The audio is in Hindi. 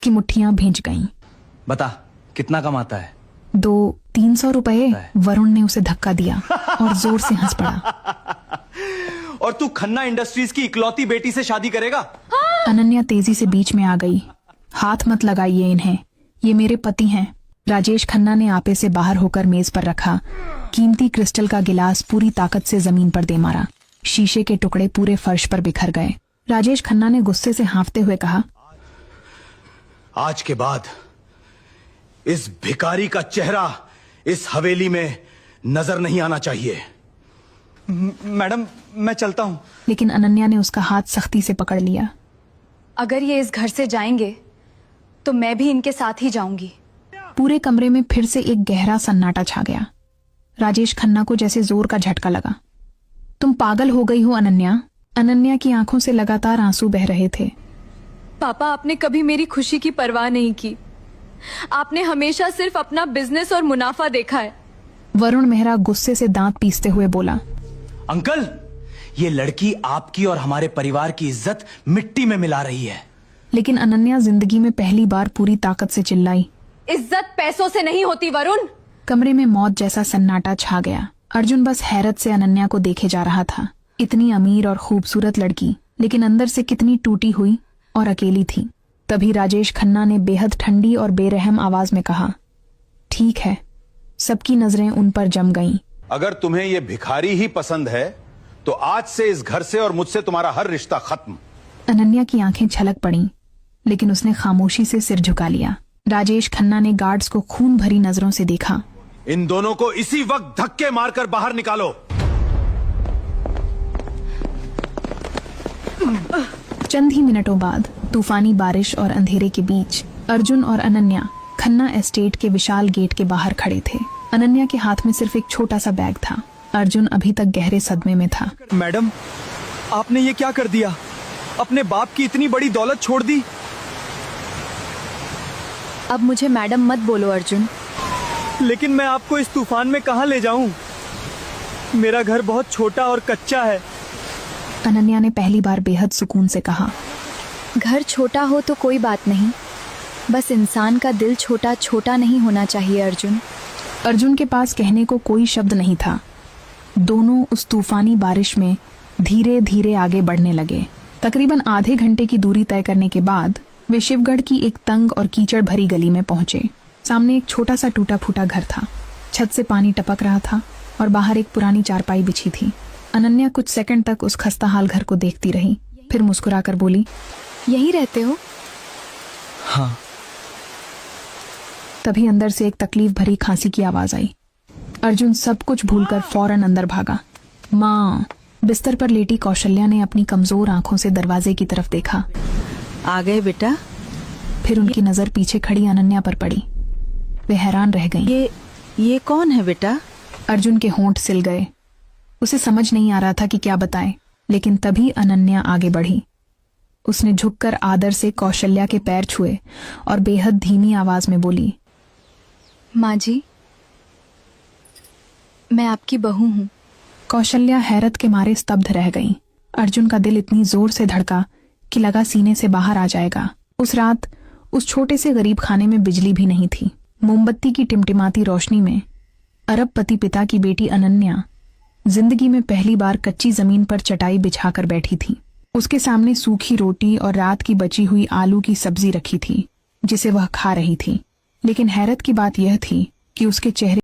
की मुट्ठियां भींच गईं। बता कितना कमाता है? 200-300 रुपए। वरुण ने उसे धक्का दिया और जोर से हंस पड़ा। और तू खन्ना इंडस्ट्रीज की इकलौती बेटी से शादी करेगा? अनन्या तेजी से बीच में आ गई। हाथ मत लगाइए इन्हें, ये मेरे पति हैं। राजेश खन्ना ने आपे से बाहर होकर मेज पर रखा कीमती क्रिस्टल का गिलास पूरी ताकत से जमीन पर दे मारा। शीशे के टुकड़े पूरे फर्श पर बिखर गए। राजेश खन्ना ने गुस्से से हाँफते हुए कहा, आज के बाद इस भिखारी का चेहरा इस हवेली में नजर नहीं आना चाहिए। मैडम मैं चलता हूं। लेकिन अनन्या ने उसका हाथ सख्ती से पकड़ लिया। अगर ये इस घर से जाएंगे तो मैं भी इनके साथ ही जाऊंगी। पूरे कमरे में फिर से एक गहरा सन्नाटा छा गया। राजेश खन्ना को जैसे जोर का झटका लगा। तुम पागल हो गई हो अनन्या। अनन्या की आंखों से लगातार आंसू बह रहे थे। पापा, आपने कभी मेरी खुशी की परवाह नहीं की। आपने हमेशा सिर्फ अपना बिजनेस और मुनाफा देखा है। वरुण मेहरा गुस्से से दांत पीसते हुए बोला, अंकल, ये लड़की आपकी और हमारे परिवार की इज्जत मिट्टी में मिला रही है। लेकिन अनन्या जिंदगी में पहली बार पूरी ताकत से चिल्लाई, इज्जत पैसों से नहीं होती वरुण। कमरे में मौत जैसा सन्नाटा छा गया। अर्जुन बस हैरत से अनन्या को देखे जा रहा था। इतनी अमीर और खूबसूरत लड़की, लेकिन अंदर से कितनी टूटी हुई और अकेली थी। तभी राजेश खन्ना ने बेहद ठंडी और बेरहम आवाज में कहा, ठीक है। सबकी नजरें उन पर जम गईं। अगर तुम्हें ये भिखारी ही पसंद है तो आज से इस घर से और मुझसे तुम्हारा हर रिश्ता खत्म। अनन्या की आंखें छलक पड़ीं, लेकिन उसने खामोशी से सिर झुका लिया। राजेश खन्ना ने गार्ड्स को खून भरी नजरों से देखा। इन दोनों को इसी वक्त धक्के मारकर बाहर निकालो। चंद ही मिनटों बाद तूफानी बारिश और अंधेरे के बीच अर्जुन और अनन्या खन्ना एस्टेट के विशाल गेट के बाहर खड़े थे। अनन्या के हाथ में सिर्फ एक छोटा सा बैग था। अर्जुन अभी तक गहरे सदमे में था। मैडम, आपने ये क्या कर दिया? अपने बाप की इतनी बड़ी दौलत छोड़ दी। अब मुझे मैडम मत बोलो अर्जुन। लेकिन मैं आपको इस तूफान में कहां ले जाऊं? मेरा घर बहुत छोटा और कच्चा है। अनन्या ने पहली बार बेहद सुकून से कहा, घर छोटा हो तो कोई बात नहीं, बस इंसान का दिल छोटा छोटा नहीं होना चाहिए अर्जुन। अर्जुन के पास कहने को कोई शब्द नहीं था। दोनों उस तूफानी बारिश में धीरे धीरे आगे बढ़ने लगे। तकरीबन आधे घंटे की दूरी तय करने के बाद वे शिवगढ़ की एक तंग और कीचड़ भरी गली में पहुंचे। सामने एक छोटा सा टूटा फूटा घर था। छत से पानी टपक रहा था और बाहर एक पुरानी चारपाई बिछी थी। अनन्या कुछ सेकंड तक उस खस्ताहाल घर को देखती रही, फिर मुस्कुराकर बोली, यहीं रहते हो? हाँ। तभी अंदर से एक तकलीफ भरी खांसी की आवाज आई। अर्जुन सब कुछ भूलकर फौरन अंदर भागा। माँ! बिस्तर पर लेटी कौशल्या ने अपनी कमजोर आंखों से दरवाजे की तरफ देखा। आ गए बेटा? फिर उनकी नजर पीछे खड़ी अनन्या पर पड़ी। वे हैरान रह गईं। ये कौन है बेटा? अर्जुन के होंठ सिल गए। उसे समझ नहीं आ रहा था कि क्या बताए, लेकिन तभी अनन्या आगे बढ़ी। उसने झुककर आदर से कौशल्या के पैर छुए और बेहद धीमी आवाज में बोली, माँ जी, मैं आपकी बहू हूँ। कौशल्या हैरत के मारे स्तब्ध रह गई। अर्जुन का दिल इतनी जोर से धड़का कि लगा सीने से बाहर आ जाएगा। उस रात उस छोटे से गरीब खाने में बिजली भी नहीं थी। मोमबत्ती की टिमटिमाती रोशनी में अरबपति पिता की बेटी अनन्या जिंदगी में पहली बार कच्ची जमीन पर चटाई बिछाकर बैठी थी। उसके सामने सूखी रोटी और रात की बची हुई आलू की सब्जी रखी थी, जिसे वह खा रही थी। लेकिन हैरत की बात यह थी कि उसके चेहरे